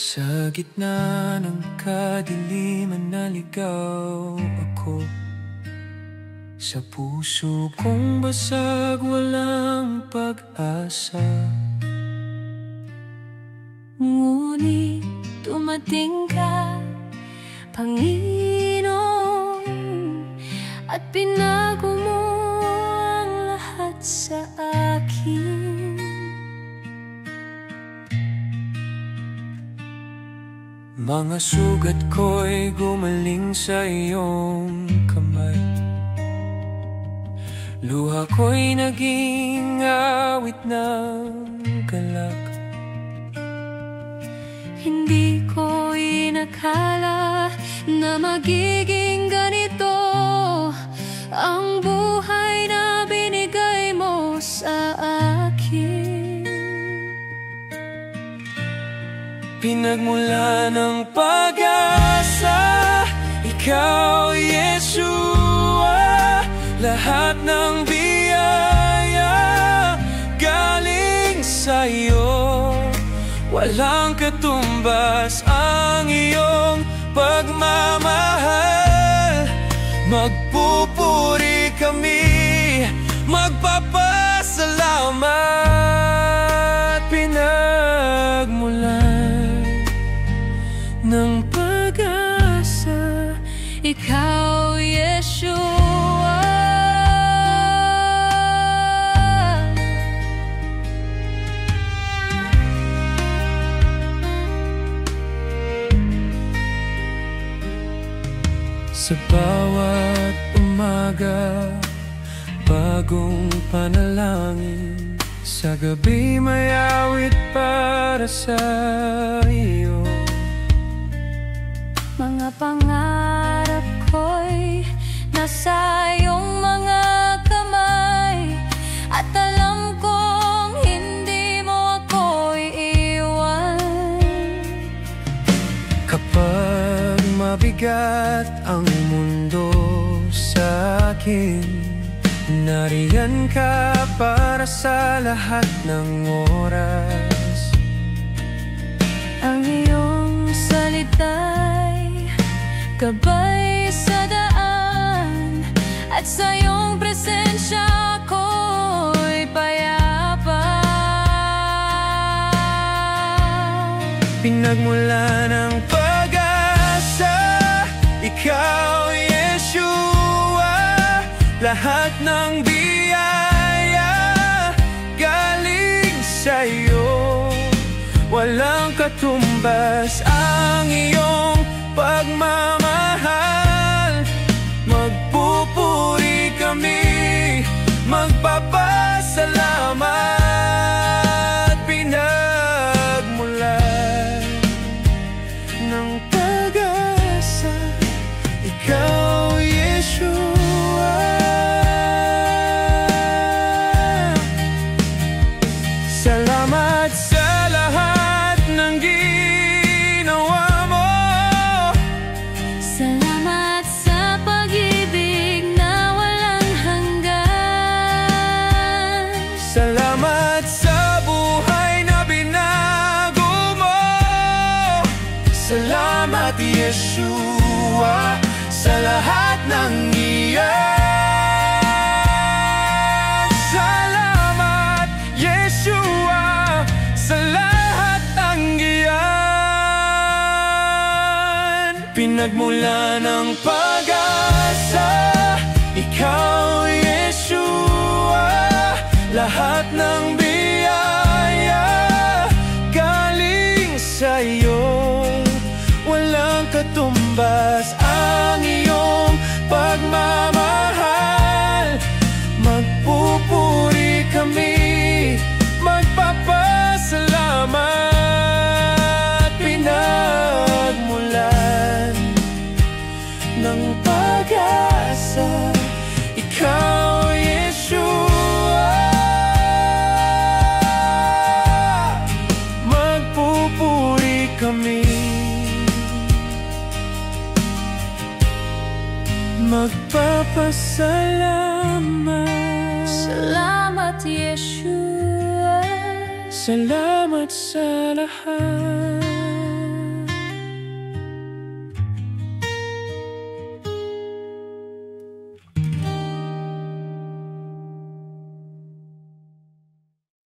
Sa gitna ng kadiliman naligaw ako. Sa puso kong basag walang pag-asa. Ngunit dumating ka, Panginoon, at binago mo ang lahat sa akin. Mga sugat ko'y gumaling sa iyong kamay. Luha ko'y naging awit ng galak. Hindi ko inakala na magiging ganito ang buhay na binigay mo sa akin. Pinagmula ng pag-asa, ikaw, Yeshua. Lahat ng biyaya galing sa'yo. Walang katumbas ang iyong pagmamahal. Magpupuri kami, magpapasalamat. Pinagmulan ng pag-asa, Ikaw, Yeshua. Sa bawat umaga, bagong panalangin. Sa gabi may awit para sa iyo. Mga pangarap ko'y nasa iyong mga kamay, at alam kong hindi mo ako iiwan. Kapag mabigat ang mundo sa akin, nariyan ka para sa lahat ng oras. Ang iyong salita'y gabay sa daan, at sa iyong presensya ako'y payapa. Pinagmula ng pag-asa, ikaw, Yeshua. Lahat ng biyaya galing sa'yo. Walang katumbas ang iyong pagmamahal. Magpupuri kami, magpapasalamat. Pinagmulan ng pag-asa, ikaw, Yeshua. Salamat sa lahat ng ginawa mo. Salamat sa pag-ibig na walang hanggan. Salamat sa buhay na binago mo. Salamat, Yeshua, sa lahat ng iyan. Salamat, Yeshua, sa lahat ng iyan. Pinagmula ng pag-asa, ikaw, Yeshua. Lahat ng biyaya galing sa'yo. Walang katumbas ang iyong pagmamahal. Magpupuri kami, magpapasalamat. Pinagmulan ng pag-asa, ikaw, Yeshua. Magpupuri kami, magpapasalamat. Salamat, Yeshua. Salamat sa lahat.